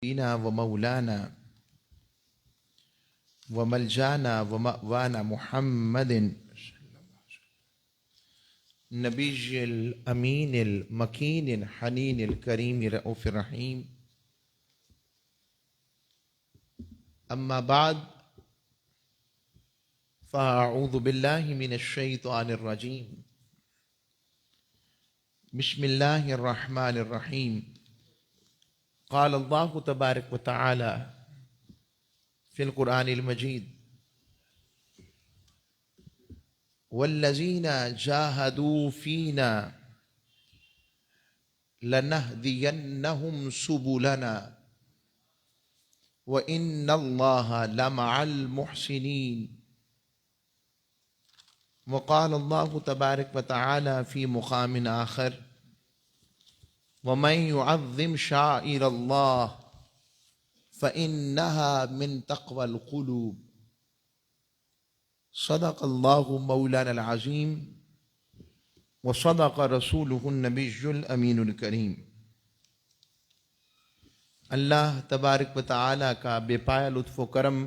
نبينا ومولانا وملجانا ومأوانا محمد نبي الأمين المكين الحنين الكريم الرؤوف الرحيم. أما بعد فأعوذ بالله من الشيطان الرجيم. بسم الله الرحمن الرحيم. قال الله تبارك وتعالى في القرآن المجيد: والذين جاهدوا فينا لنهدينهم سبلنا وإن الله لمع المحسنين. وقال الله تبارك وتعالى في مقام آخر: ومن يعظم شعائر الله فإنها من تقوى القلوب. صدق الله مولانا العظيم وصدق رسوله النبي الأمين الكريم. اللہ تبارک و تعالیٰ کا بے پایا لطف و کرم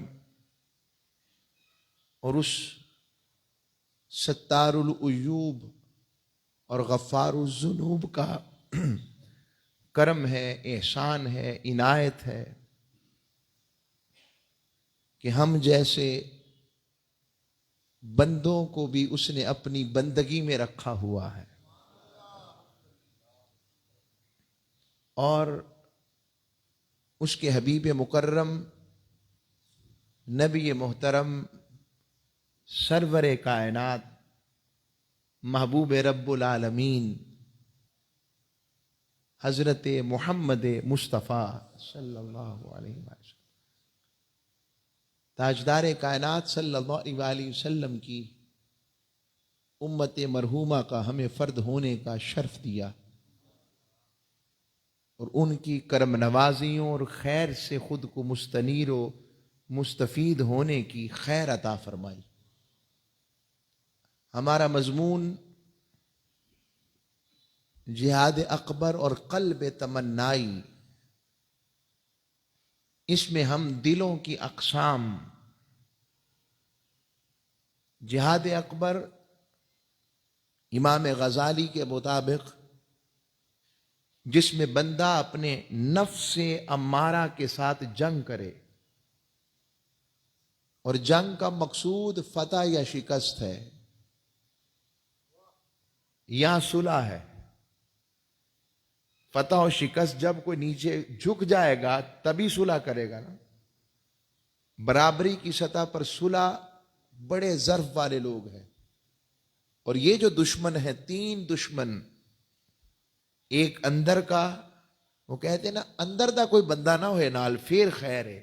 اور اس ستار العیوب اور غفار الذنوب کا کرم ہے، احسان ہے، عنایت ہے کہ ہم جیسے بندوں کو بھی اس نے اپنی بندگی میں رکھا ہوا ہے، اور اس کے حبیب مکرم نبی محترم سرور کائنات محبوب رب العالمین حضرت محمد مصطفیٰ صلی اللہ علیہ وسلم، تاجدار کائنات صلی اللہ علیہ وسلم کی امت مرحومہ کا ہمیں فرد ہونے کا شرف دیا، اور ان کی کرم نوازیوں اور خیر سے خود کو مستنیر و مستفید ہونے کی خیر عطا فرمائی۔ ہمارا مضمون جہاد اکبر اور قلب تمنائی، اس میں ہم دلوں کی اقسام، جہاد اکبر امام غزالی کے مطابق جس میں بندہ اپنے نفس امارہ کے ساتھ جنگ کرے، اور جنگ کا مقصود فتح یا شکست ہے یا صلح ہے۔ فتح و شکست جب کوئی نیچے جھک جائے گا تبھی صلح کرے گا نا۔ برابری کی سطح پر صلح بڑے ظرف والے لوگ ہیں، اور یہ جو دشمن ہے، تین دشمن، ایک اندر کا، وہ کہتے ہیں نا اندر دا کوئی بندہ نہ ہوئے نال پھر خیر ہے۔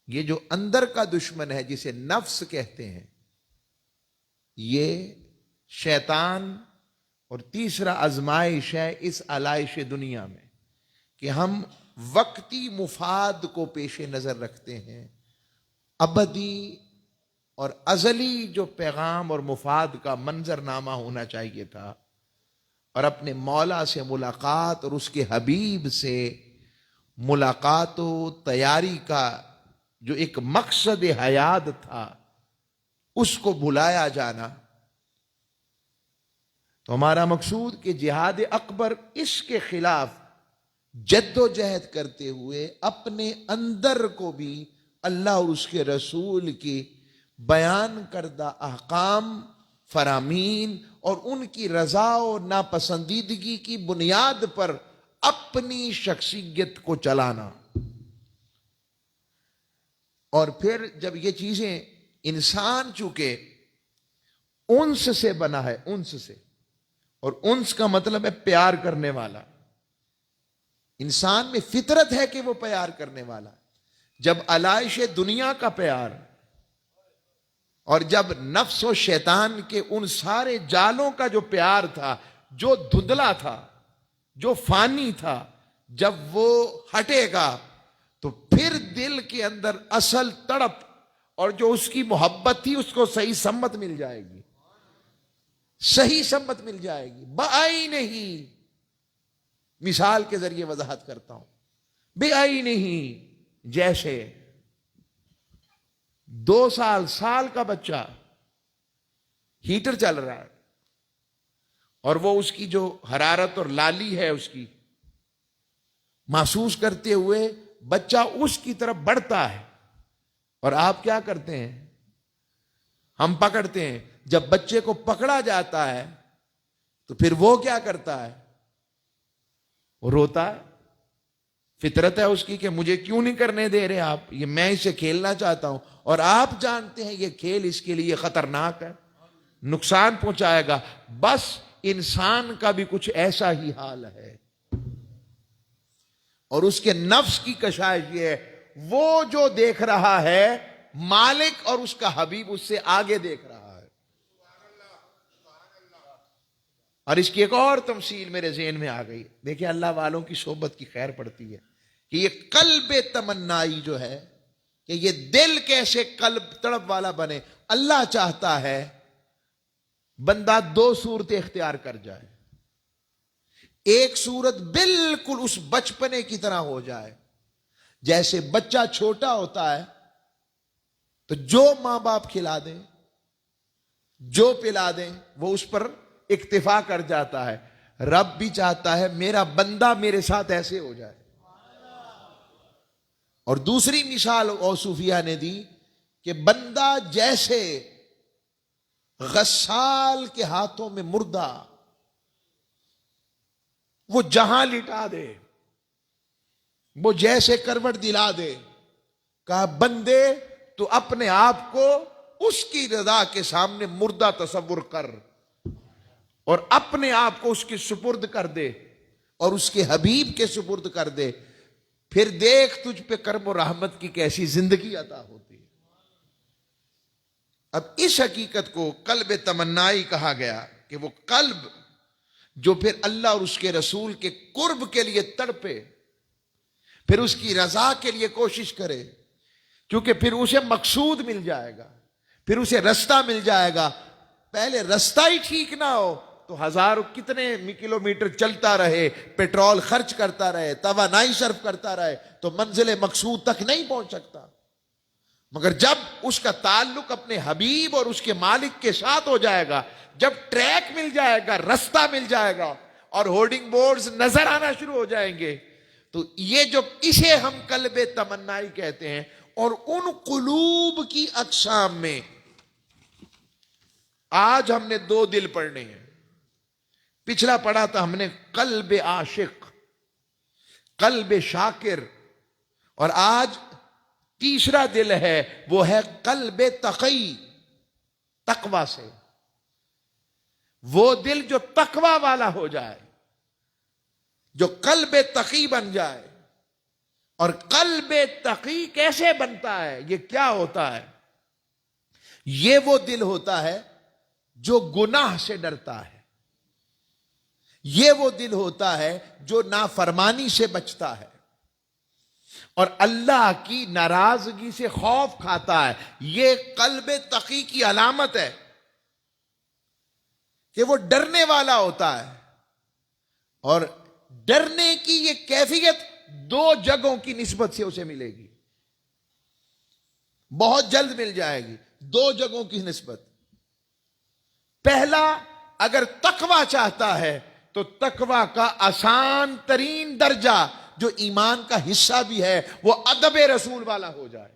یہ جو اندر کا دشمن ہے جسے نفس کہتے ہیں، یہ شیطان، اور تیسرا آزمائش ہے اس آلائش دنیا میں کہ ہم وقتی مفاد کو پیش نظر رکھتے ہیں، ابدی اور ازلی جو پیغام اور مفاد کا منظر نامہ ہونا چاہیے تھا، اور اپنے مولا سے ملاقات اور اس کے حبیب سے ملاقات و تیاری کا جو ایک مقصد حیات تھا، اس کو بھلایا جانا۔ تو ہمارا مقصود کہ جہاد اکبر اس کے خلاف جد و جہد کرتے ہوئے اپنے اندر کو بھی اللہ اور اس کے رسول کی بیان کردہ احکام، فرامین اور ان کی رضا و ناپسندیدگی کی بنیاد پر اپنی شخصیت کو چلانا۔ اور پھر جب یہ چیزیں، انسان چونکہ انس سے بنا ہے، انس سے، اور انس کا مطلب ہے پیار کرنے والا، انسان میں فطرت ہے کہ وہ پیار کرنے والا۔ جب علائش دنیا کا پیار، اور جب نفس و شیطان کے ان سارے جالوں کا جو پیار تھا، جو دھندلا تھا، جو فانی تھا، جب وہ ہٹے گا تو پھر دل کے اندر اصل تڑپ اور جو اس کی محبت تھی اس کو صحیح سمت مل جائے گی، صحیح سمت مل جائے گی۔ بآئی نہیں، مثال کے ذریعے وضاحت کرتا ہوں۔ بے آئی نہیں، جیسے 2 سال کا بچہ ہیٹر چل رہا ہے اور وہ اس کی جو حرارت اور لالی ہے اس کی محسوس کرتے ہوئے بچہ اس کی طرف بڑھتا ہے، اور آپ کیا کرتے ہیں؟ ہم پکڑتے ہیں۔ جب بچے کو پکڑا جاتا ہے تو پھر وہ کیا کرتا ہے؟ وہ روتا ہے۔ فطرت ہے اس کی کہ مجھے کیوں نہیں کرنے دے رہے آپ، یہ میں اسے کھیلنا چاہتا ہوں، اور آپ جانتے ہیں یہ کھیل اس کے لیے خطرناک ہے، نقصان پہنچائے گا۔ بس انسان کا بھی کچھ ایسا ہی حال ہے، اور اس کے نفس کی کشائش یہ ہے، وہ جو دیکھ رہا ہے مالک اور اس کا حبیب اس سے آگے دیکھ رہا ہے۔ اور اس کی ایک اور تمثیل میرے ذہن میں آ گئی، دیکھیں اللہ والوں کی صحبت کی خیر پڑتی ہے کہ یہ قلب تمنائی جو ہے، کہ یہ دل کیسے قلب تڑپ والا بنے۔ اللہ چاہتا ہے بندہ 2 صورتیں اختیار کر جائے۔ ایک صورت بالکل اس بچپنے کی طرح ہو جائے، جیسے بچہ چھوٹا ہوتا ہے تو جو ماں باپ کھلا دیں، جو پلا دیں، وہ اس پر اکتفا کر جاتا ہے۔ رب بھی چاہتا ہے میرا بندہ میرے ساتھ ایسے ہو جائے۔ اور دوسری مثال اوصوفیہ نے دی کہ بندہ جیسے غسال کے ہاتھوں میں مردہ وہ جہاں لٹا دے، وہ جیسے کروٹ دلا دے، کہا بندے تو اپنے آپ کو اس کی رضا کے سامنے مردہ تصور کر، اور اپنے آپ کو اس کے سپرد کر دے اور اس کے حبیب کے سپرد کر دے، پھر دیکھ تجھ پہ کرم و رحمت کی کیسی زندگی عطا ہوتی ہے۔ اب اس حقیقت کو قلب تمنائی کہا گیا کہ وہ قلب جو پھر اللہ اور اس کے رسول کے قرب کے لیے تڑپے، پھر اس کی رضا کے لیے کوشش کرے، کیونکہ پھر اسے مقصود مل جائے گا، پھر اسے رستہ مل جائے گا۔ پہلے رستہ ہی ٹھیک نہ ہو تو ہزاروں کتنے کلومیٹر چلتا رہے، پیٹرول خرچ کرتا رہے، توانائی صرف کرتا رہے، تو منزل مقصود تک نہیں پہنچ سکتا۔ مگر جب اس کا تعلق اپنے حبیب اور اس کے مالک کے ساتھ ہو جائے گا، جب ٹریک مل جائے گا، رستہ مل جائے گا، اور ہورڈنگ بورڈز نظر آنا شروع ہو جائیں گے، تو یہ جو اسے ہم قلب تمنائی کہتے ہیں۔ اور ان قلوب کی اقسام میں آج ہم نے 2 دل پڑھنے ہیں۔ پچھلا پڑھا تھا ہم نے قلب عاشق، قلب شاکر، اور آج تیسرا دل ہے، وہ ہے قلب تقی، تقوی سے۔ وہ دل جو تقوی والا ہو جائے، جو قلب تقی بن جائے۔ اور قلب تقی کیسے بنتا ہے؟ یہ کیا ہوتا ہے؟ یہ وہ دل ہوتا ہے جو گناہ سے ڈرتا ہے، یہ وہ دل ہوتا ہے جو نافرمانی سے بچتا ہے اور اللہ کی ناراضگی سے خوف کھاتا ہے۔ یہ قلب تقی کی علامت ہے کہ وہ ڈرنے والا ہوتا ہے، اور ڈرنے کی یہ کیفیت 2 جگہوں کی نسبت سے اسے ملے گی، بہت جلد مل جائے گی۔ 2 جگہوں کی نسبت۔ پہلا، اگر تقوی چاہتا ہے تو تقوی کا آسان ترین درجہ جو ایمان کا حصہ بھی ہے، وہ ادب رسول والا ہو جائے۔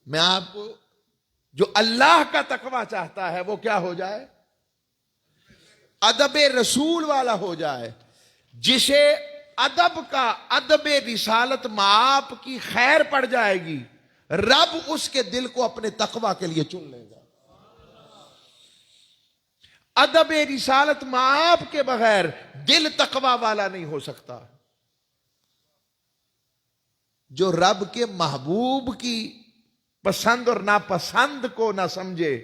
میں آپ کو، جو اللہ کا تقوی چاہتا ہے وہ کیا ہو جائے؟ ادب رسول والا ہو جائے۔ جسے ادب کا، ادب رسالت معاپ کی خیر پڑ جائے گی، رب اس کے دل کو اپنے تقوی کے لیے چن لے گا۔ ادب رسالت معاپ کے بغیر دل تقوی والا نہیں ہو سکتا۔ جو رب کے محبوب کی پسند اور ناپسند کو نہ سمجھے،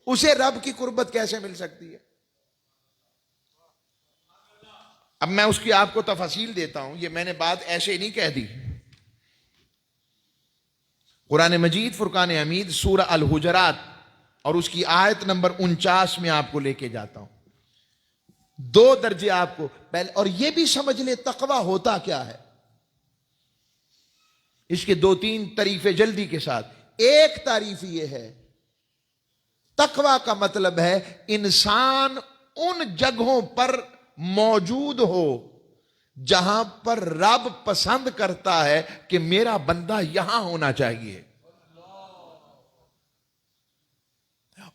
اسے رب کی قربت کیسے مل سکتی ہے؟ اب میں اس کی آپ کو تفصیل دیتا ہوں، یہ میں نے بات ایسے ہی نہیں کہہ دی۔ قرآن مجید فرقان حمید سورہ الحجرات اور اس کی آیت نمبر 49 میں آپ کو لے کے جاتا ہوں۔ دو درجے آپ کو پہلے. اور یہ بھی سمجھ لے تقوی ہوتا کیا ہے. اس کے دو تین تعریفیں جلدی کے ساتھ. ایک تعریف یہ ہے، تقوی کا مطلب ہے انسان ان جگہوں پر موجود ہو جہاں پر رب پسند کرتا ہے کہ میرا بندہ یہاں ہونا چاہیے.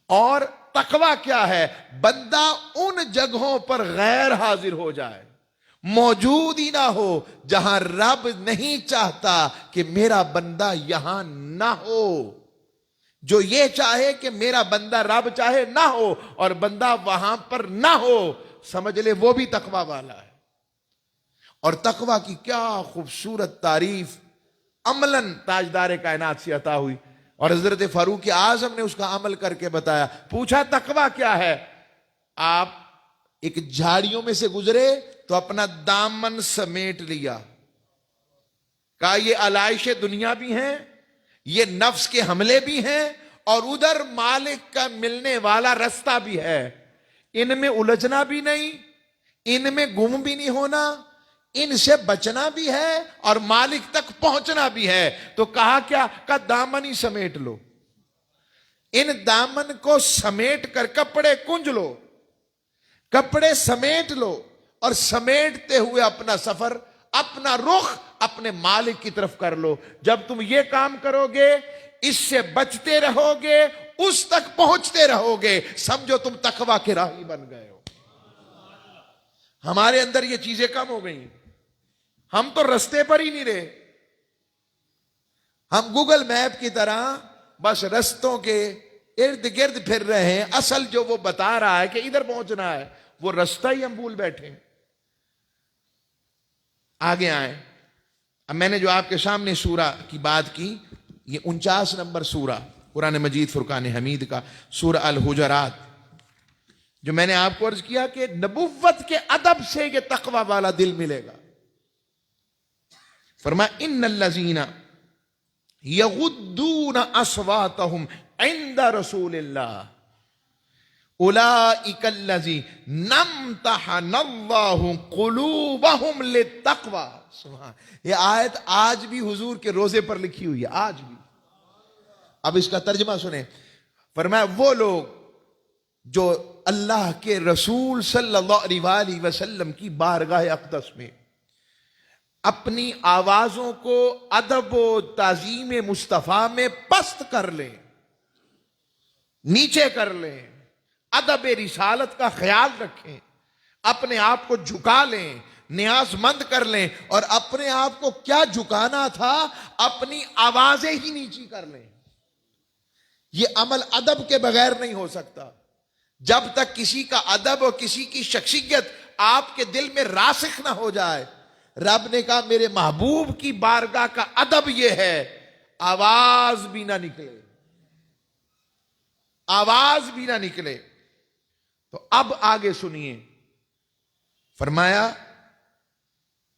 اور تقوی کیا ہے؟ بندہ ان جگہوں پر غیر حاضر ہو جائے، موجود ہی نہ ہو جہاں رب نہیں چاہتا کہ میرا بندہ یہاں نہ ہو. جو یہ چاہے کہ میرا بندہ رب چاہے نہ ہو اور بندہ وہاں پر نہ ہو، سمجھ لے وہ بھی تقوی والا ہے. اور تقوی کی کیا خوبصورت تعریف عملاً تاجدار کائنات سے عطا ہوئی. اور حضرت فاروق اعظم نے اس کا عمل کر کے بتایا. پوچھا تقوی کیا ہے؟ آپ ایک جھاڑیوں میں سے گزرے تو اپنا دامن سمیٹ لیا، کہا یہ علائش دنیا بھی ہیں، یہ نفس کے حملے بھی ہیں، اور ادھر مالک کا ملنے والا رستہ بھی ہے. ان میں الجھنا بھی نہیں، ان میں گم بھی نہیں ہونا، ان سے بچنا بھی ہے اور مالک تک پہنچنا بھی ہے. تو کہا کیا؟ کہا دامن ہی سمیٹ لو. ان دامن کو سمیٹ کر کپڑے کنج لو، کپڑے سمیٹ لو، اور سمیٹتے ہوئے اپنا سفر، اپنا رخ اپنے مالک کی طرف کر لو. جب تم یہ کام کرو گے، اس سے بچتے رہو گے، اس تک پہنچتے رہو گے، سمجھو تم تقوی کے راہی بن گئے ہو. ہمارے اندر یہ چیزیں کم ہو گئی، ہم تو رستے پر ہی نہیں رہے. ہم گوگل میپ کی طرح بس رستوں کے ارد گرد پھر رہے ہیں. اصل جو وہ بتا رہا ہے کہ ادھر پہنچنا ہے، وہ رستہ ہی ہم بھول بیٹھے. آگے آئیں. اب میں نے جو آپ کے سامنے سورہ کی بات کی، یہ 49 نمبر سورہ قرآن مجید فرقان حمید کا سورہ الحجرات، جو میں نے آپ کو عرض کیا کہ نبوت کے ادب سے یہ تقوی والا دل ملے گا. فرمایا ان الذین یغضون اصواتهم عند رسول اللہ اولئک الذین امتحن اللہ قلوبهم للتقوی. سبحان. یہ آیت آج بھی حضور کے روزے پر لکھی ہوئی ہے، آج بھی. اب اس کا ترجمہ سنیں. فرمایا وہ لوگ جو اللہ کے رسول صلی اللہ علیہ وآلہ وسلم کی بارگاہ اقدس میں اپنی آوازوں کو ادب و تعظیم مصطفیٰ میں پست کر لیں، نیچے کر لیں، ادب رسالت کا خیال رکھیں، اپنے آپ کو جھکا لیں، نیاز مند کر لیں، اور اپنے آپ کو کیا جھکانا تھا، اپنی آوازیں ہی نیچی کر لیں. یہ عمل ادب کے بغیر نہیں ہو سکتا. جب تک کسی کا ادب اور کسی کی شخصیت آپ کے دل میں راسخ نہ ہو جائے. رب نے کہا میرے محبوب کی بارگاہ کا ادب یہ ہے، آواز بھی نہ نکلے، آواز بھی نہ نکلے. تو اب آگے سنیے. فرمایا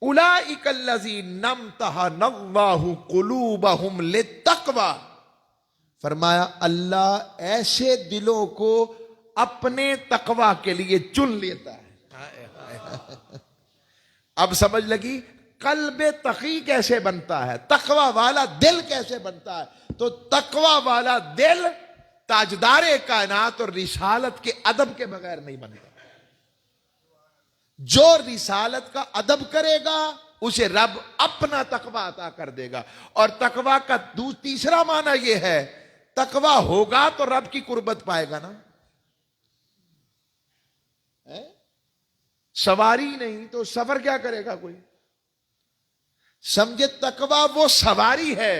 اولئک الذین امتحن اللہ قلوبہم للتقوی. فرمایا اللہ ایسے دلوں کو اپنے تقوی کے لیے چن لیتا ہے. اب سمجھ لگی قلب تقی کیسے بنتا ہے، تقوی والا دل کیسے بنتا ہے. تو تقوی والا دل تاجدار کائنات اور رسالت کے ادب کے بغیر نہیں بنتا. جو رسالت کا ادب کرے گا اسے رب اپنا تقوی عطا کر دے گا. اور تقوی کا تیسرا معنی یہ ہے، تقوی ہوگا تو رب کی قربت پائے گا نا. سواری نہیں تو سفر کیا کرے گا کوئی؟ سمجھے تقوی وہ سواری ہے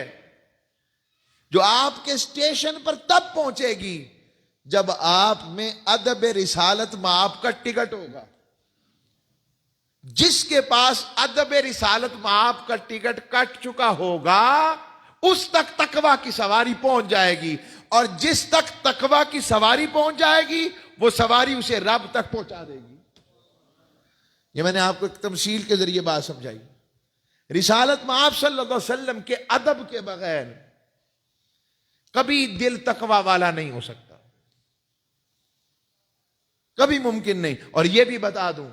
جو آپ کے اسٹیشن پر تب پہنچے گی جب آپ میں ادب رسالت میں آپ کا ٹکٹ ہوگا. جس کے پاس ادب رسالت میں آپ کا ٹکٹ کٹ چکا ہوگا اس تک تقوی کی سواری پہنچ جائے گی، اور جس تک تقوی کی سواری پہنچ جائے گی وہ سواری اسے رب تک پہنچا دے گی. یہ میں نے آپ کو ایک تمثیل کے ذریعے بات سمجھائی. رسالت میں آپ صلی اللہ علیہ وسلم کے ادب کے بغیر کبھی دل تقوی والا نہیں ہو سکتا، کبھی ممکن نہیں. اور یہ بھی بتا دوں،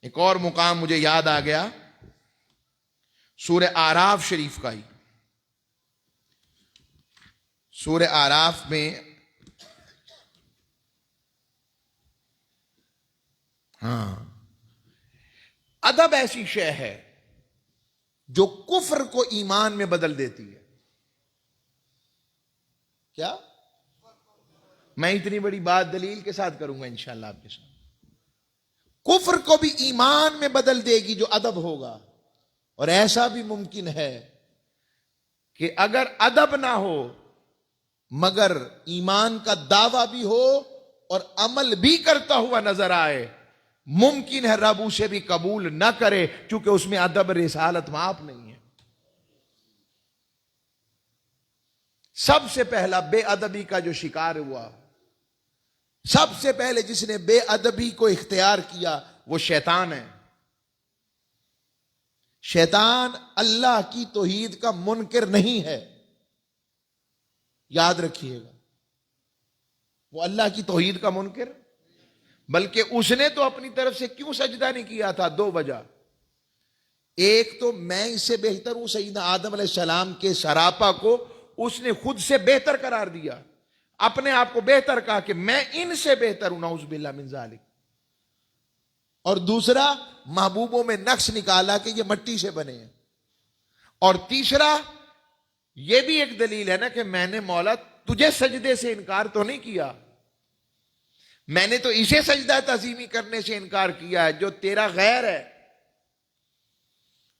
ایک اور مقام مجھے یاد آ گیا سورہ آراف شریف کا ہی. سورہ آراف میں ادب ایسی شے ہے جو کفر کو ایمان میں بدل دیتی ہے. کیا؟ میں اتنی بڑی بات دلیل کے ساتھ کروں گا انشاءاللہ آپ کے ساتھ. کفر کو بھی ایمان میں بدل دے گی جو ادب ہوگا. اور ایسا بھی ممکن ہے کہ اگر ادب نہ ہو مگر ایمان کا دعویٰ بھی ہو اور عمل بھی کرتا ہوا نظر آئے، ممکن ہے رب اسے بھی قبول نہ کرے، کیونکہ اس میں ادب رسالت معاف نہیں ہے. سب سے پہلا بے ادبی کا جو شکار ہوا، سب سے پہلے جس نے بے ادبی کو اختیار کیا وہ شیطان ہے. شیطان اللہ کی توحید کا منکر نہیں ہے، یاد رکھیے گا. وہ اللہ کی توحید کا منکر، بلکہ اس نے تو اپنی طرف سے کیوں سجدہ نہیں کیا تھا؟ دو وجہ. ایک تو میں اس سے بہتر ہوں، سیدنا آدم علیہ السلام کے سراپا کو اس نے خود سے بہتر قرار دیا، اپنے آپ کو بہتر کہا کہ میں ان سے بہتر ہوں، نعوذ باللہ من ذالک. اور دوسرا محبوبوں میں نقص نکالا کہ یہ مٹی سے بنے ہیں. اور تیسرا یہ بھی ایک دلیل ہے نا کہ میں نے مولا تجھے سجدے سے انکار تو نہیں کیا، میں نے تو اسے سجدہ تعظیمی کرنے سے انکار کیا ہے جو تیرا غیر ہے.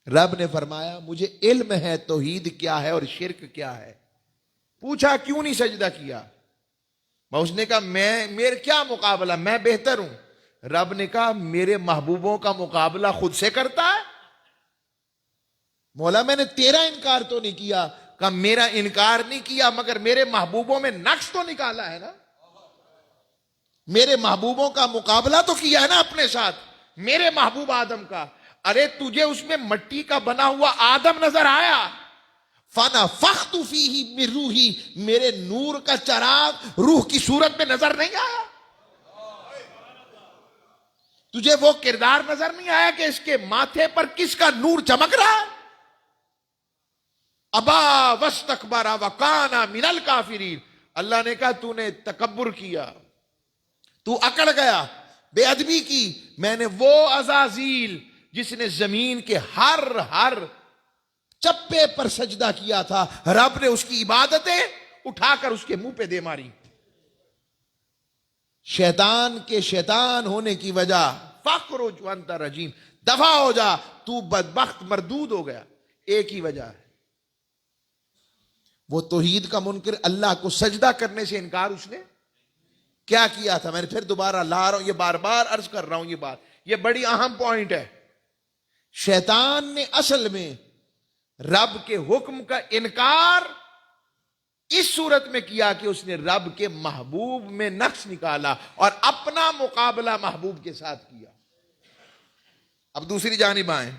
رب نے فرمایا مجھے علم ہے توحید کیا ہے اور شرک کیا ہے. پوچھا کیوں نہیں سجدہ کیا؟ اس نے کہا میرے کیا مقابلہ، میں بہتر ہوں. رب نے کہا میرے محبوبوں کا مقابلہ خود سے کرتا ہے؟ مولا میں نے تیرا انکار تو نہیں کیا. کہا میرا انکار نہیں کیا مگر میرے محبوبوں میں نقص تو نکالا ہے نا، میرے محبوبوں کا مقابلہ تو کیا ہے نا اپنے ساتھ، میرے محبوب آدم کا. ارے تجھے اس میں مٹی کا بنا ہوا آدم نظر آیا، فَنَفَخْتُ فِيهِ مِن رُوحِي، میرے نور کا چراغ روح کی صورت میں نظر نہیں آیا؟ تجھے وہ کردار نظر نہیں آیا کہ اس کے ماتھے پر کس کا نور چمک رہا ہے؟ ابا واستکبر وکان من الکافرین. اللہ نے کہا تو نے تکبر کیا، تو اکڑ گیا، بے ادبی کی. میں نے وہ عزازیل جس نے زمین کے ہر چپے پر سجدہ کیا تھا، رب نے اس کی عبادتیں اٹھا کر اس کے منہ پہ دے ماری. شیطان کے شیطان ہونے کی وجہ فخرج وانت رجیم، دفع ہو جا تو بدبخت مردود ہو گیا. ایک ہی وجہ ہے، وہ توحید کا منکر، اللہ کو سجدہ کرنے سے انکار. اس نے کیا کیا تھا؟ میں نے پھر دوبارہ لا رہا ہوں، یہ بار بار عرض کر رہا ہوں، یہ بات یہ بڑی اہم پوائنٹ ہے. شیطان نے اصل میں رب کے حکم کا انکار اس صورت میں کیا کہ اس نے رب کے محبوب میں نقص نکالا اور اپنا مقابلہ محبوب کے ساتھ کیا. اب دوسری جانب آئیں.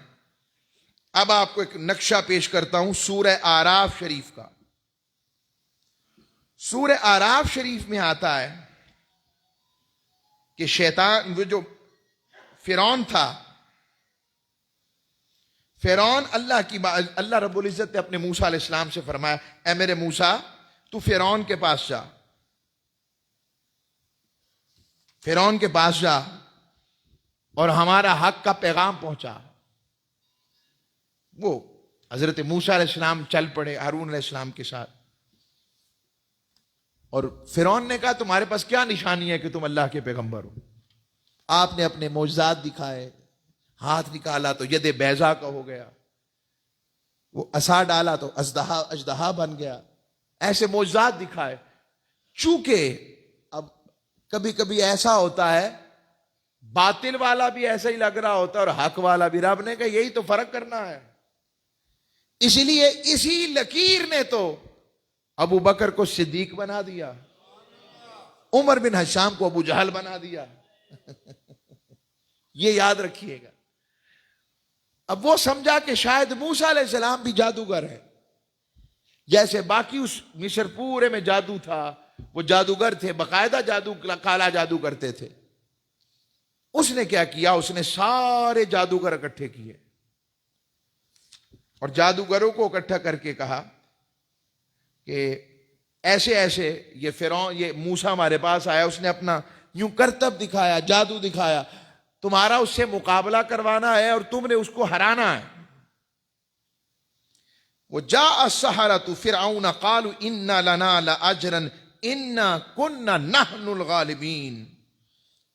اب آپ کو ایک نقشہ پیش کرتا ہوں سورہ آراف شریف کا. سورہ آراف شریف میں آتا ہے کہ شیطان، وہ جو فرعون تھا، فرعون اللہ رب العزت نے اپنے موسیٰ علیہ السلام سے فرمایا اے میرے موسیٰ تو فرعون کے پاس جا، فرعون کے پاس جا اور ہمارا حق کا پیغام پہنچا. وہ حضرت موسیٰ علیہ السلام چل پڑے ہارون علیہ السلام کے ساتھ، اور فرعون نے کہا تمہارے پاس کیا نشانی ہے کہ تم اللہ کے پیغمبر ہو؟ آپ نے اپنے معجزات دکھائے، ہاتھ نکالا تو ید بیضا کا ہو گیا، وہ عصا ڈالا تو اژدہا بن گیا، ایسے معجزات دکھائے. چونکہ اب کبھی کبھی ایسا ہوتا ہے باطل والا بھی ایسا ہی لگ رہا ہوتا ہے اور حق والا بھی. رب نے کہا یہی تو فرق کرنا ہے. اس لیے اسی لکیر نے تو ابو بکر کو صدیق بنا دیا، عمر بن ہشام کو ابو جہل بنا دیا. یہ یاد رکھیے گا. اب وہ سمجھا کہ شاید موسیٰ علیہ السلام بھی جادوگر ہے، جیسے باقی اس مصر پورے میں جادو تھا، وہ جادوگر تھے، باقاعدہ جادو، کالا جادو کرتے تھے. اس نے کیا کیا؟ اس نے سارے جادوگر اکٹھے کیے اور جادوگروں کو اکٹھا کر کے کہا کہ ایسے ایسے یہ فرعون، یہ موسیٰ ہمارے پاس آیا، اس نے اپنا یوں کرتب دکھایا، جادو دکھایا، تمہارا اس سے مقابلہ کروانا ہے اور تم نے اس کو ہرانا ہے. وَجَاءَ السَّحَرَةُ فِرْعَوْنَ قَالُوا إِنَّ لَنَا لَأَجْرًا إِنَّا كُنَّا نَحْنُ الْغَالِبِينَ.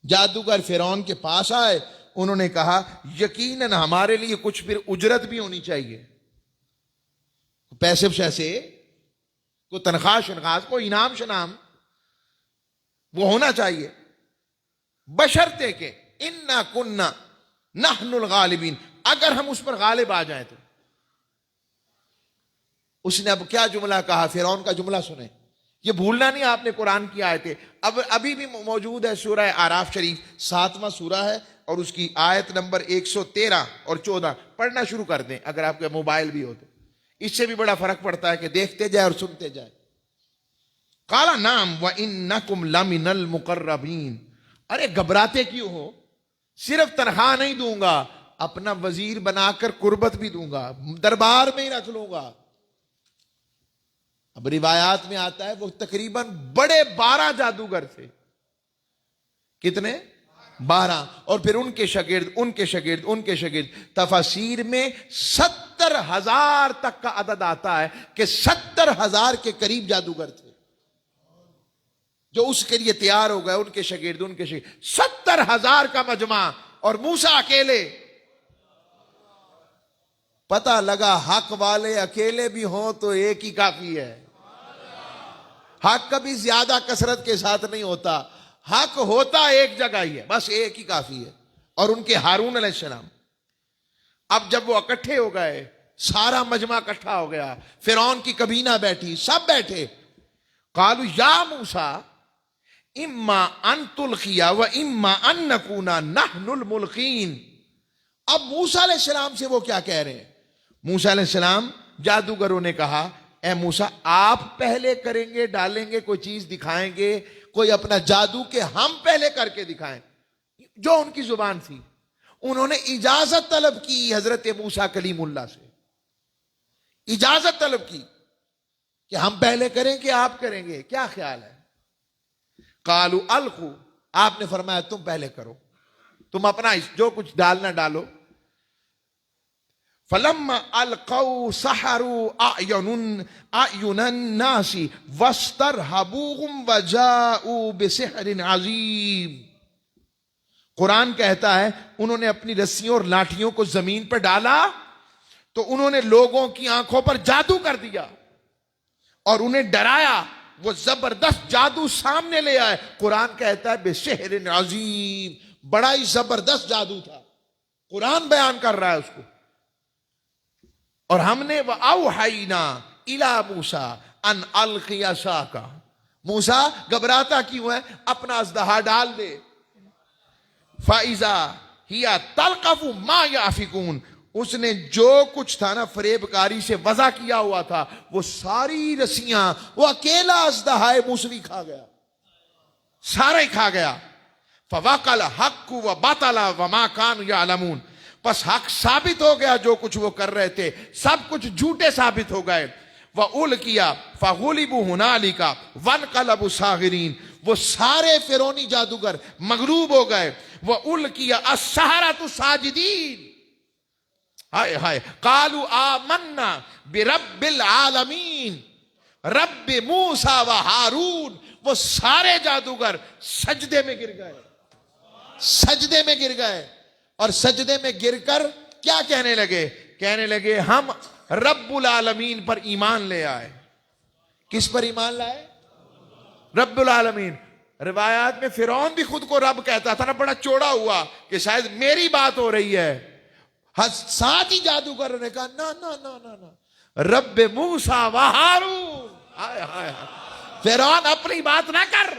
جادوگر فرعون کے پاس آئے، انہوں نے کہا یقیناً ہمارے لیے کچھ پھر اجرت بھی ہونی چاہیے، پیسے شیسے، کوئی تنخواہ شنخواہ، کوئی انعام شنام وہ ہونا چاہیے، بشرطے کہ انا کننا نحن الغالبین، اگر ہم اس پر غالب آ جائیں تو. اس نے اب کیا جملہ کہا؟ فرعون کا جملہ سنیں، یہ بھولنا نہیں آپ نے، قرآن کی آیتیں ابھی بھی موجود ہے. سورہ اعراف شریف 7واں سورہ ہے اور اس کی آیت نمبر 113 اور 14 پڑھنا شروع کر دیں اگر آپ کے موبائل بھی ہو تو. اس سے بھی بڑا فرق پڑتا ہے کہ دیکھتے جائے اور سنتے جائے. قال نعم وانکم لمن المقربین. ارے گھبراتے کیوں ہو؟ صرف تنخواہ نہیں دوں گا، اپنا وزیر بنا کر قربت بھی دوں گا، دربار میں ہی رکھ لوں گا. اب روایات میں آتا ہے وہ تقریباً بڑے 12 جادوگر تھے. کتنے؟ 12. اور پھر ان کے شاگرد. تفاسیر میں 70,000 تک کا عدد آتا ہے کہ 70,000 کے قریب جادوگر تھے جو اس کے لیے تیار ہو گئے. ان کے شاگرد 70,000 کا مجمع، اور موسیٰ اکیلے. پتہ لگا حق والے اکیلے بھی ہوں تو ایک ہی کافی ہے. حق کبھی زیادہ کثرت کے ساتھ نہیں ہوتا، حق ہوتا ایک جگہ ہی ہے، بس ایک ہی کافی ہے. اور ان کے ہارون علیہ السلام. اب جب وہ اکٹھے ہو گئے، سارا مجمع اکٹھا ہو گیا، فرعون کی کابینہ بیٹھی، سب بیٹھے. قالوا یا موسیٰ اما ان تلقی و اما ان نکون نحن الملقین. اب موسیٰ علیہ السلام سے وہ کیا کہہ رہے ہیں؟ موسیٰ علیہ السلام، جادوگروں نے کہا اے موسیٰ آپ پہلے کریں گے، ڈالیں گے، کوئی چیز دکھائیں گے، کوئی اپنا جادو کہ ہم پہلے کر کے دکھائیں؟ جو ان کی زبان تھی. انہوں نے اجازت طلب کی حضرت موسیٰ کلیم اللہ سے، اجازت طلب کی کہ ہم پہلے کریں کہ آپ کریں گے، کیا خیال ہے؟ قالوا القوا. آپ نے فرمایا تم پہلے کرو، تم اپنا جو کچھ ڈالنا ڈالو. فلما القوا سحروا اعین الناس واسترهبوهم وجاءوا بسحر عظیم. قرآن کہتا ہے انہوں نے اپنی رسیوں اور لاٹھیوں کو زمین پر ڈالا تو انہوں نے لوگوں کی آنکھوں پر جادو کر دیا اور انہیں ڈرایا. وہ زبردست جادو سامنے لے آئے. قرآن کہتا ہے بسحر عظیم، بڑا ہی زبردست جادو تھا. قرآن بیان کر رہا ہے اس کو. اور ہم نے وَأَوْحَيْنَا إِلَىٰ مُوسَىٰ أَنْ أَلْقِ عَصَاكَ. موسیٰ گھبراتا کیوں ہے؟ اپنا اژدہا ڈال دے. فَإِذَا هِيَ تَلْقَفُ مَا يَأْفِكُونَ. اس نے جو کچھ تھا نا فریب کاری سے وضع کیا ہوا تھا، وہ ساری رسیاں، وہ اکیلا اژدہائے موسوی کھا گیا، سارا ہی کھا گیا. فَوَقَعَ الْحَقُّ وَبَطَلَ وَمَا كَانُوا يَعْلَمُونَ. بس حق ثابت ہو گیا، جو کچھ وہ کر رہے تھے سب کچھ جھوٹے ثابت ہو گئے. وَأُلْقِيَ فَغُلِبُوا هُنَالِكَ وَانقَلَبُوا صَاغِرِينَ. وہ سارے فرعونی جادوگر مغلوب ہو گئے. وَأُلْقِيَ السَّحَرَةُ ساجدین. ہائے ہائے. قالوا آمنا برب العالمین رب موسیٰ و ہارون. وہ سارے جادوگر سجدے میں گر گئے، سجدے میں گر گئے. اور سجدے میں گر کر کیا کہنے لگے؟ کہنے لگے ہم رب العالمین پر ایمان لے آئے. کس پر ایمان لائے؟ رب العالمین. روایات میں فرعون بھی خود کو رب کہتا تھا نا، بڑا چوڑا ہوا کہ شاید میری بات ہو رہی ہے. ساتھ ہی جادوگروں نے کہا نا نا نا نا نا، رب موسیٰ و ہارون. فرعون اپنی بات نہ کر،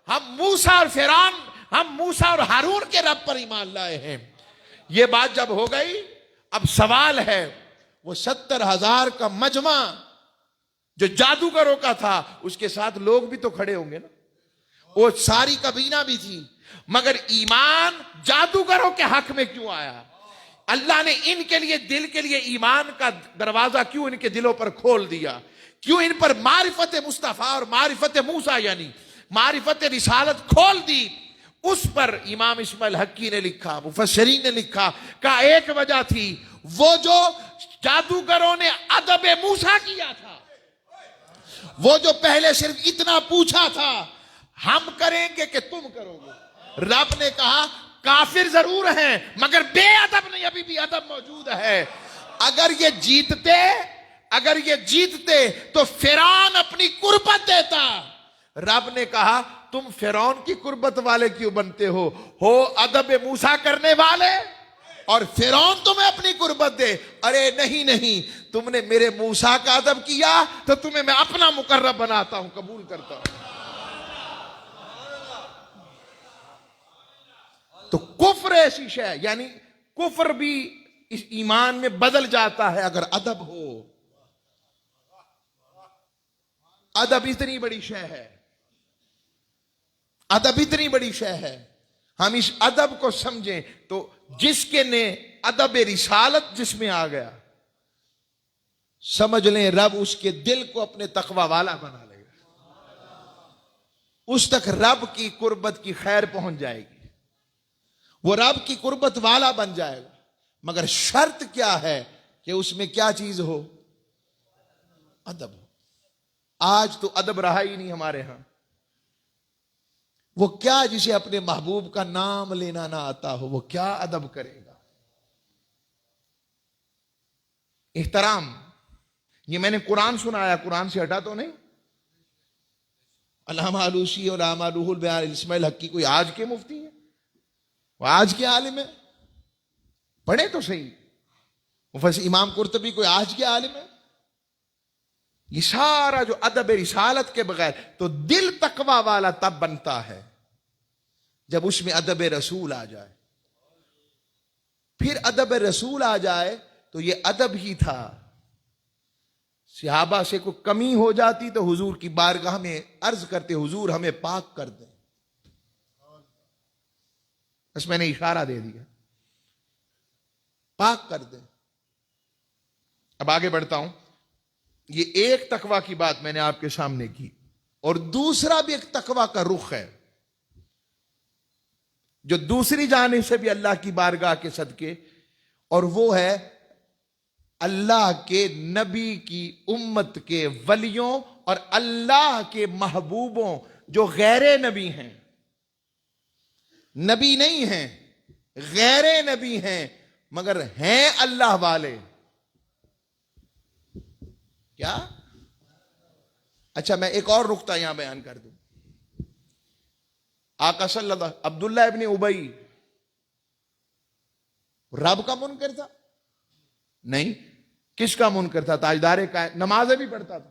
ہم موسیٰ اور فرعون، ہم موسیٰ اور ہارون کے رب پر ایمان لائے ہیں. یہ بات جب ہو گئی، اب سوال ہے وہ 70,000 کا مجمع جو جادوگروں کا تھا اس کے ساتھ لوگ بھی تو کھڑے ہوں گے نا, وہ ساری کابینہ بھی تھی, مگر ایمان جادوگروں کے حق میں کیوں آیا؟ اللہ نے ان کے لیے دل کے لیے ایمان کا دروازہ کیوں ان کے دلوں پر کھول دیا؟ کیوں ان پر معرفت مصطفیٰ اور معرفت موسیٰ یعنی معرفت رسالت کھول دی؟ اس پر امام اسماعیل حقی نے لکھا, مفسرین نے لکھا, کا ایک وجہ تھی وہ جو جادوگروں نے ادب موسیٰ کیا تھا, وہ جو پہلے صرف اتنا پوچھا تھا ہم کریں گے کہ تم کرو گے. رب نے کہا کافر ضرور ہیں مگر بے ادب نہیں, ابھی بھی ادب موجود ہے. اگر یہ جیتتے تو فرعون اپنی قربت دیتا. رب نے کہا تم فرعون کی قربت والے کیوں بنتے ہو ادب موسیٰ کرنے والے, اور فرعون تمہیں اپنی قربت دے. ارے نہیں, تم نے میرے موسیٰ کا ادب کیا تو تمہیں میں اپنا مقرب بناتا ہوں, قبول کرتا ہوں. تو کفر ایسی شے, یعنی کفر بھی اس ایمان میں بدل جاتا ہے اگر ادب ہو. ادب اتنی بڑی شے ہے, ادب اتنی بڑی شے ہے. ہم اس ادب کو سمجھیں تو جس کے نے ادب رسالت جس میں آ گیا, سمجھ لیں رب اس کے دل کو اپنے تقوی والا بنا لے گا. اس تک رب کی قربت کی خیر پہنچ جائے گی, وہ رب کی قربت والا بن جائے گا. مگر شرط کیا ہے کہ اس میں کیا چیز ہو؟ ادب ہو. آج تو ادب رہا ہی نہیں ہمارے ہاں. وہ کیا جسے اپنے محبوب کا نام لینا نہ آتا ہو وہ کیا ادب کرے گا؟ احترام, یہ میں نے قرآن سنایا, قرآن سے ہٹا تو نہیں. علامہ آلوسی اور علامہ روح البیان اسماعیل حقی کوئی آج کے مفتی ہیں, وہ آج کے عالم ہے, پڑھے تو صحیح. مفسر امام قرطبی کوئی آج کے عالم ہے. یہ سارا جو ادب رسالت کے بغیر, تو دل تقوی والا تب بنتا ہے جب اس میں ادب رسول آ جائے. پھر ادب رسول آ جائے تو یہ ادب ہی تھا. صحابہ سے کوئی کمی ہو جاتی تو حضور کی بارگاہ میں عرض کرتے حضور ہمیں پاک کر دیں. بس میں نے اشارہ دے دیا, پاک کر دیں. اب آگے بڑھتا ہوں. یہ ایک تقوی کی بات میں نے آپ کے سامنے کی, اور دوسرا بھی ایک تقوی کا رخ ہے جو دوسری جانب سے بھی اللہ کی بارگاہ کے صدقے, اور وہ ہے اللہ کے نبی کی امت کے ولیوں اور اللہ کے محبوبوں جو غیر نبی ہیں, نبی نہیں ہیں, غیر نبی ہیں مگر ہیں اللہ والے. کیا؟ اچھا میں ایک اور نقطہ یہاں بیان کر دوں. آقا صلی اللہ, عبداللہ ابن ابی رب کا منکر تھا؟ نہیں. کس کا منکر تھا؟ تاجدار کائنات. نمازیں بھی پڑھتا تھا,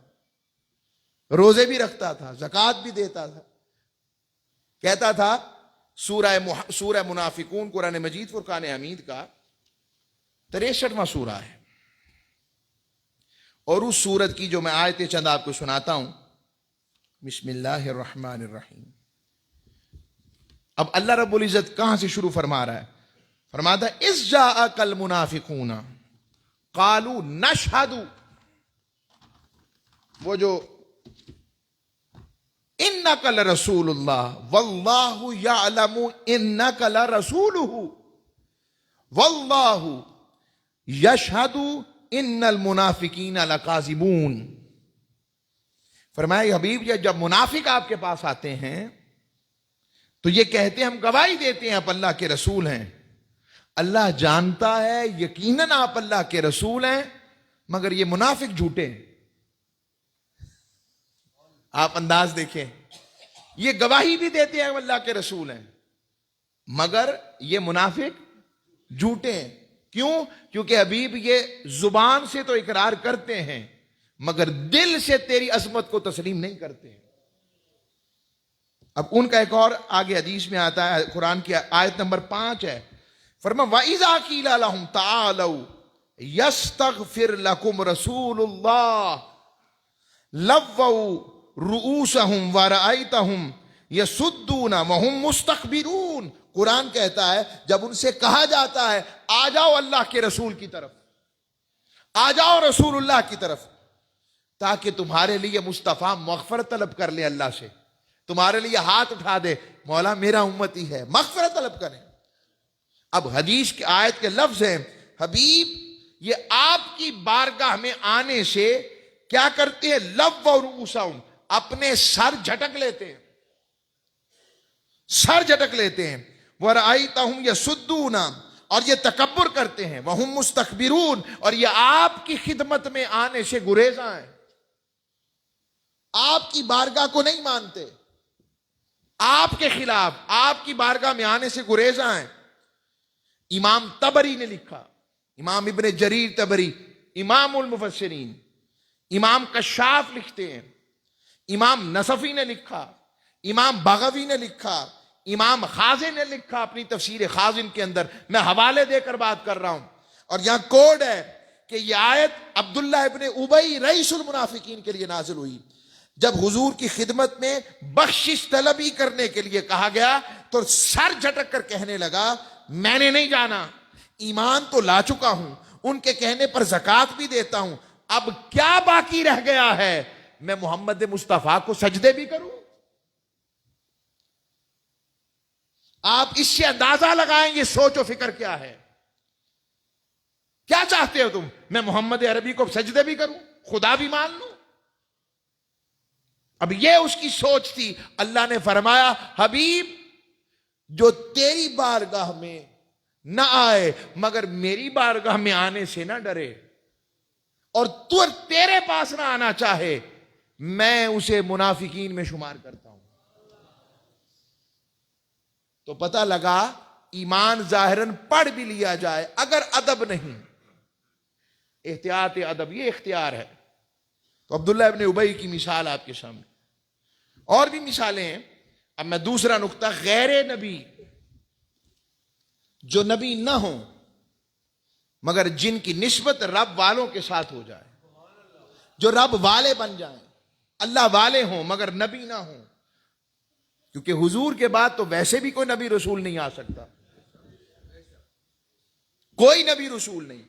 روزے بھی رکھتا تھا, زکوٰۃ بھی دیتا تھا. کہتا تھا سورہ منافقون قرآن مجید فرقان حمید کا 63واں سورہ ہے, اور اس سورت کی جو میں آیتیں چند آپ کو سناتا ہوں. بسم اللہ الرحمن الرحیم. اب اللہ رب العزت کہاں سے شروع فرما رہا ہے؟ فرماتا ہے اذ جاءک المنافقون قالوا نشہد, وہ جو انک لرسول اللہ واللہ یعلم انک لرسولہ واللہ یشہد ان المنافقین لکاذبون. فرمایا حبیب جب منافق آپ کے پاس آتے ہیں تو یہ کہتے ہیں ہم گواہی دیتے ہیں آپ اللہ کے رسول ہیں. اللہ جانتا ہے یقیناً آپ اللہ کے رسول ہیں, مگر یہ منافق جھوٹے ہیں. آپ انداز دیکھیں, یہ گواہی بھی دیتے ہیں ہم اللہ کے رسول ہیں مگر یہ منافق جھوٹے ہیں. کیوں؟ کیونکہ حبیب یہ زبان سے تو اقرار کرتے ہیں مگر دل سے تیری عظمت کو تسلیم نہیں کرتے ہیں. اب ان کا ایک اور آگے حدیث میں آتا ہے, قرآن کی آیت نمبر 5 ہے. فرمایا وَإِذَا قِيلَ لَهُمْ تَعَالَوْا يَسْتَغْفِرْ لَكُمْ رَسُولُ اللَّهِ لووا رؤوسہم ورأیتہم یصدون وہم مستکبرون. قرآن کہتا ہے جب ان سے کہا جاتا ہے آ جاؤ اللہ کے رسول کی طرف، آ جاؤ رسول اللہ کی طرف، تاکہ تمہارے لیے مصطفیٰ مغفرت طلب کر لے اللہ سے، تمہارے لیے ہاتھ اٹھا دے، مولا میرا امتی ہے، مغفرت طلب کریں. اب حدیث کی آیت کے لفظ ہیں حبیب یہ آپ کی بارگاہ میں آنے سے کیا کرتے ہیں؟ لووا رؤوسہم، اپنے سر جھٹک لیتے ہیں، سر جھٹک لیتے ہیں. وَرَأَيْتَهُمْ يَصُدُّونَ، اور یہ تکبر کرتے ہیں. وَهُمْ مُسْتَكْبِرُونَ، اور یہ آپ کی خدمت میں آنے سے گریزاں ہیں، آپ کی بارگاہ کو نہیں مانتے، آپ کے خلاف آپ کی بارگاہ میں آنے سے گریزاں ہیں. امام طبری نے لکھا، امام ابن جریر طبری امام المفسرین، امام کشاف لکھتے ہیں، امام نصفی نے لکھا، امام بغوی نے لکھا، امام خازن نے لکھا اپنی تفسیر خازن کے اندر. میں حوالے دے کر بات کر رہا ہوں، اور یہاں کوڈ ہے کہ یہ آیت عبداللہ ابن ابی رئیس المنافقین کے لیے نازل ہوئی. جب حضور کی خدمت میں بخشش طلبی کرنے کے لیے کہا گیا تو سر جھٹک کر کہنے لگا میں نے نہیں جانا، ایمان تو لا چکا ہوں، ان کے کہنے پر زکوٰۃ بھی دیتا ہوں، اب کیا باقی رہ گیا ہے؟ میں محمد مصطفیٰ کو سجدے بھی کروں؟ آپ اس سے اندازہ لگائیں یہ سوچ و فکر کیا ہے. کیا چاہتے ہو تم؟ میں محمد عربی کو سجدے بھی کروں، خدا بھی مان لوں؟ اب یہ اس کی سوچ تھی. اللہ نے فرمایا حبیب جو تیری بارگاہ میں نہ آئے مگر میری بارگاہ میں آنے سے نہ ڈرے، اور تو تیرے پاس نہ آنا چاہے، میں اسے منافقین میں شمار کرتا ہوں. تو پتہ لگا ایمان ظاہراً پڑھ بھی لیا جائے اگر ادب نہیں، احتیاط ادب یہ اختیار ہے. تو عبداللہ ابن ابی کی مثال آپ کے سامنے، اور بھی مثالیں ہیں. اب میں دوسرا نقطہ، غیر نبی جو نبی نہ ہوں مگر جن کی نسبت رب والوں کے ساتھ ہو جائے، جو رب والے بن جائیں، اللہ والے ہوں مگر نبی نہ ہوں، کیونکہ حضور کے بعد تو ویسے بھی کوئی نبی رسول نہیں آ سکتا، کوئی نبی رسول نہیں.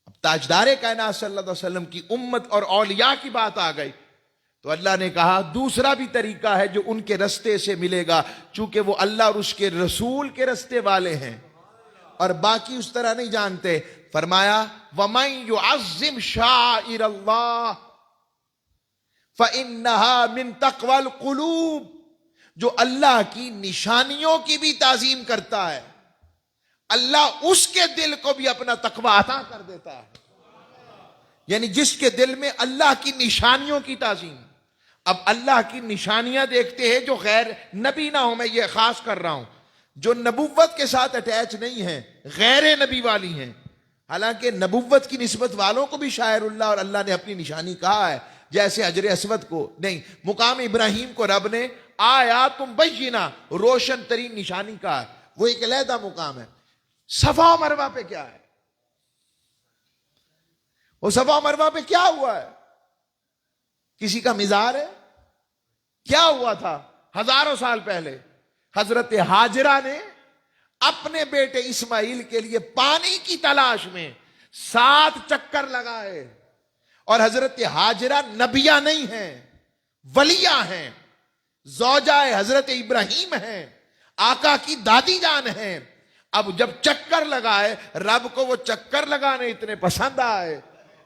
اب تاجدار کائنات صلی اللہ علیہ وسلم کی امت اور اولیاء کی بات آ گئی تو اللہ نے کہا دوسرا بھی طریقہ ہے جو ان کے رستے سے ملے گا، چونکہ وہ اللہ اور اس کے رسول کے رستے والے ہیں اور باقی اس طرح نہیں جانتے. فرمایا وَمَن يُعَظِّمْ شَعَائِرَ اللَّهِ فَإِنَّهَا مِن تَقْوَى الْقُلُوبِ، جو اللہ کی نشانیوں کی بھی تعظیم کرتا ہے اللہ اس کے دل کو بھی اپنا تقوی عطا کر دیتا ہے. یعنی جس کے دل میں اللہ کی نشانیوں کی تعظیم. اب اللہ کی نشانیاں دیکھتے ہیں جو غیر نبی نہ ہو، میں یہ خاص کر رہا ہوں، جو نبوت کے ساتھ اٹیچ نہیں ہیں، غیر نبی والی ہیں، حالانکہ نبوت کی نسبت والوں کو بھی شاعر اللہ اور اللہ نے اپنی نشانی کہا ہے، جیسے حجر اسود کو نہیں، مقام ابراہیم کو رب نے آیات بینہ روشن ترین نشانی کہا ہے، وہ ایک علیحدہ مقام ہے. صفا و مروہ پہ کیا ہے؟ وہ صفا و مروہ پہ کیا ہوا ہے؟ کسی کا مزار ہے؟ کیا ہوا تھا ہزاروں سال پہلے؟ حضرت ہاجرہ نے اپنے بیٹے اسماعیل کے لیے پانی کی تلاش میں 7 چکر لگائے، اور حضرت ہاجرہ نبیہ نہیں ہیں، ولیہ ہیں، زوجہ حضرت ابراہیم ہیں، آقا کی دادی جان ہیں. اب جب چکر لگائے رب کو وہ چکر لگانے اتنے پسند آئے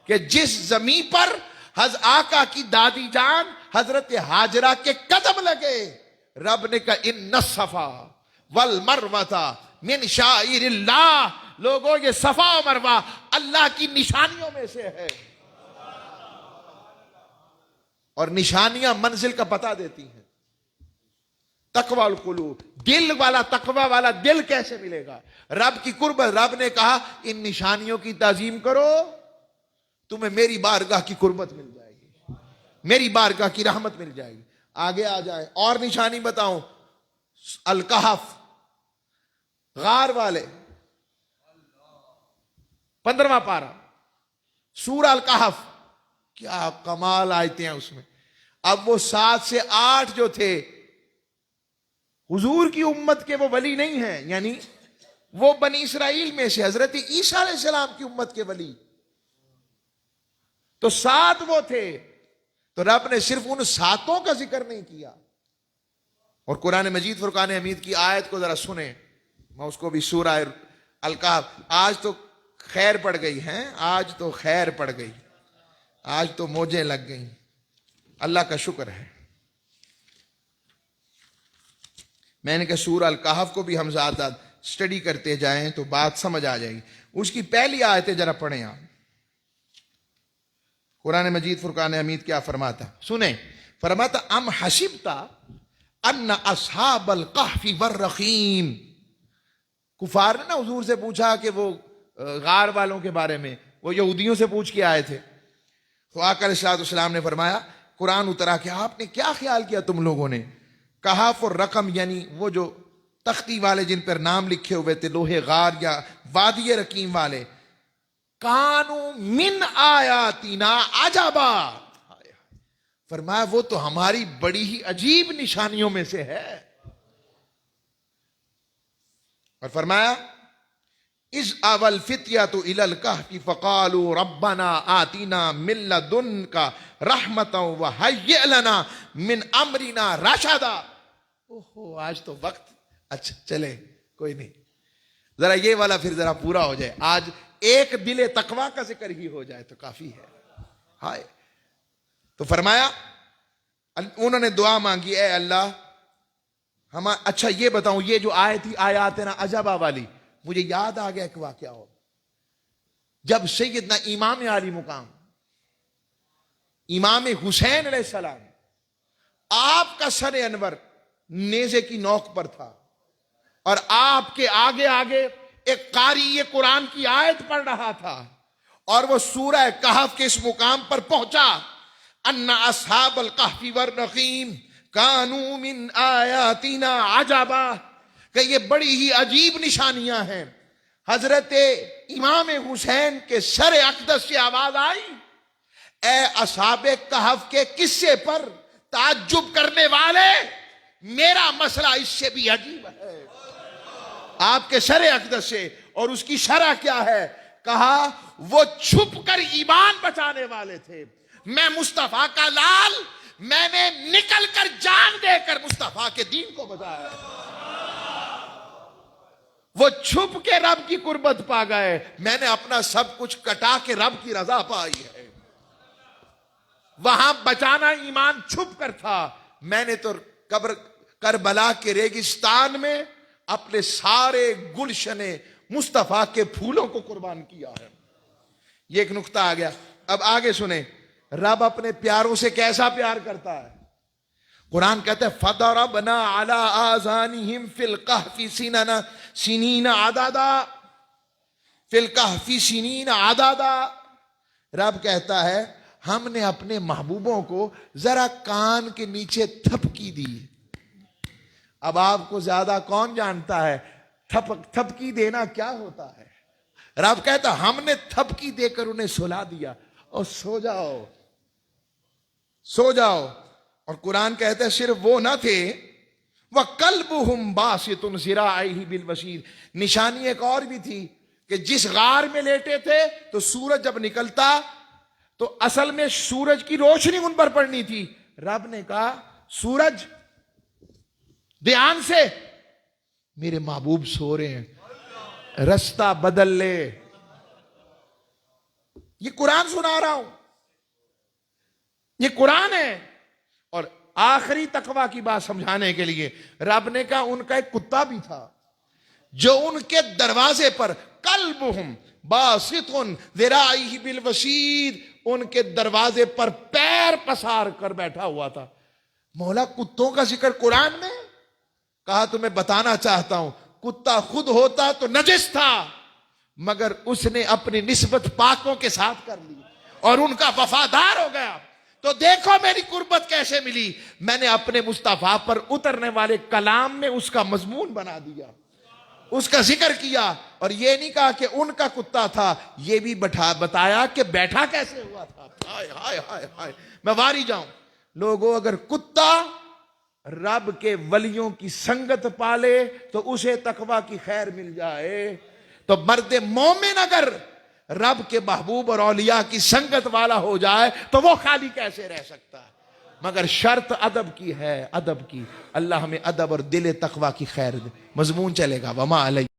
کہ جس زمین پر آقا کی دادی جان حضرت ہاجرہ کے قدم لگے، رب نے کہا ان الصفا والمروہ من شعائر اللہ. لوگوں یہ صفا و مروہ اللہ کی نشانیوں میں سے ہے، اور نشانیاں منزل کا پتہ دیتی ہیں. تقوی القلوب، دل والا تقوی والا دل کیسے ملے گا؟ رب کی قربت. رب نے کہا ان نشانیوں کی تعظیم کرو، تمہیں میری بارگاہ کی قربت مل جائے گی، میری بارگاہ کی رحمت مل جائے گی. آگے آ جائیں اور نشانی بتاؤں. الکہف، غار والے، 15واں پارہ سورہ الکہف. کیا کمال آیتیں ہیں اس میں. اب وہ 7 سے 8 جو تھے حضور کی امت کے وہ ولی نہیں ہیں, یعنی وہ بنی اسرائیل میں سے حضرت عیسیٰ علیہ السلام کی امت کے ولی, تو 7 وہ تھے. تو رب نے صرف ان 7 کا ذکر نہیں کیا. اور قرآن مجید فرقان حمید کی آیت کو ذرا سنیں, میں اس کو بھی سورہ الکہف, آج تو خیر پڑ گئی ہیں, آج تو خیر پڑ گئی, آج تو موجیں لگ گئیں, اللہ کا شکر ہے. میں نے کہا سورہ الکہف کو بھی ہم زیادہ اسٹڈی کرتے جائیں تو بات سمجھ آ جائے گی. اس کی پہلی آیتیں ذرا پڑھیں آپ. قرآن مجید فرقان حمید کیا فرماتا, سنیں. فرماتا ام حسبتا ان اصحاب الکہف والرقیم. کفار نے نا حضور سے پوچھا کہ وہ غار والوں کے بارے میں, وہ یہودیوں سے پوچھ کے آئے تھے. تو آقا علیہ السلام نے فرمایا, قرآن اترا کہ آپ نے کیا خیال کیا تم لوگوں نے, کہف اور رقم یعنی وہ جو تختی والے جن پر نام لکھے ہوئے تھے, لوہے غار یا وادی رقیم والے, کانو من آیاتنا عجبا. فرمایا وہ تو ہماری بڑی ہی عجیب نشانیوں میں سے ہے. اور فرمایا اذ اول فتیۃ الی الکہف فقالوا ربنا آتنا من لدنک رحمتا وہیئ لنا من امرنا رشدا. اوہو آج تو وقت, اچھا چلے کوئی نہیں, ذرا یہ والا پھر ذرا پورا ہو جائے, آج ایک دل تقویٰ کا ذکر ہی ہو جائے تو کافی ہے. ہائے. تو فرمایا انہوں نے دعا مانگی, اے اللہ ہم, اچھا یہ بتاؤں, یہ جو آیت تھی آیاتنا عجبا والی, مجھے یاد آ گیا ایک واقعہ ہو. جب سیدنا امام علی مقام امام حسین علیہ السلام, آپ کا سر انور نیزے کی نوک پر تھا, اور آپ کے آگے آگے ایک قاری قرآن کی آیت پڑھ رہا تھا, اور وہ سورہ کہف کے اس مقام پر پہنچا, ان اصحاب الکہف والرقیم کانوا من آیاتنا عجبا, کہ یہ بڑی ہی عجیب نشانیاں ہیں. حضرت امام حسین کے سر اقدس سے آواز آئی, اے اصحاب کہف کے قصے پر تعجب کرنے والے, میرا مسئلہ اس سے بھی عجیب ہے. آپ کے سر اقدس سے, اور اس کی شرح کیا ہے, کہا وہ چھپ کر ایمان بچانے والے تھے, میں مصطفیٰ کا لال, میں نے نکل کر جان دے کر مصطفیٰ کے دین کو بچایا. وہ چھپ کے رب کی قربت پا گئے, میں نے اپنا سب کچھ کٹا کے رب کی رضا پائی ہے. وہاں بچانا ایمان چھپ کر تھا, میں نے تو کربلا کے ریگستان میں اپنے سارے گلشن مصطفیٰ کے پھولوں کو قربان کیا ہے. یہ ایک نقطہ آ گیا. اب آگے سنیں, رب اپنے پیاروں سے کیسا پیار کرتا ہے. قرآن کہتا ہے فَضَرَبْنَا عَلَىٰ آذَانِهِمْ فِي الْكَهْفِ سِنِينَ عَدَدًا, فِي الْكَهْفِ سِنِينَ عَدَدًا. رب کہتا ہے ہم نے اپنے محبوبوں کو ذرا کان کے نیچے تھپکی دی. اب آپ کو زیادہ کون جانتا ہے تھپکی دینا کیا ہوتا ہے. رب کہتا ہم نے تھپکی دے کر انہیں سلا دیا, اور سو جاؤ سو جاؤ. اور قرآن کہتا ہے صرف وہ نہ تھے, وَقَلْبُهُمْ بَاسِطٌ ذِرَاعَيْهِ بِالْوَسِيدِ. نشانی ایک اور بھی تھی کہ جس غار میں لیٹے تھے تو سورج جب نکلتا تو اصل میں سورج کی روشنی ان پر پڑنی تھی. رب نے کہا سورج دھیان سے, میرے محبوب سو رہے ہیں, رستہ بدل لے. یہ قرآن سنا رہا ہوں, یہ قرآن ہے. اور آخری تقویٰ کی بات سمجھانے کے لیے رب نے کہا ان کا ایک کتا بھی تھا جو ان کے دروازے پر قلبہم باسطٌ ذراعیہ بالوسید, ان کے دروازے پر پیر پسار کر بیٹھا ہوا تھا. مولا کتوں کا ذکر قرآن میں, کہا تمہیں بتانا چاہتا ہوں, کتا خود ہوتا تو نجس تھا, مگر اس نے اپنی نسبت پاکوں کے ساتھ کر لی اور ان کا وفادار ہو گیا. تو دیکھو میری قربت کیسے ملی, میں نے اپنے مصطفیٰ پر اترنے والے کلام میں اس کا مضمون بنا دیا, اس کا ذکر کیا, اور یہ نہیں کہا کہ ان کا کتا تھا، یہ بھی بتایا کہ بیٹھا کیسے ہوا تھا. ہائے ہائے ہائے ہائے، میں واری جاؤں. لوگوں اگر کتا رب کے ولیوں کی سنگت پالے تو اسے تقوی کی خیر مل جائے، تو مرد مومن اگر رب کے محبوب اور اولیاء کی سنگت والا ہو جائے تو وہ خالی کیسے رہ سکتا ہے؟ مگر شرط ادب کی ہے، ادب کی. اللہ ہمیں ادب اور دل تقوی کی خیر دے. مضمون چلے گا وما علیہ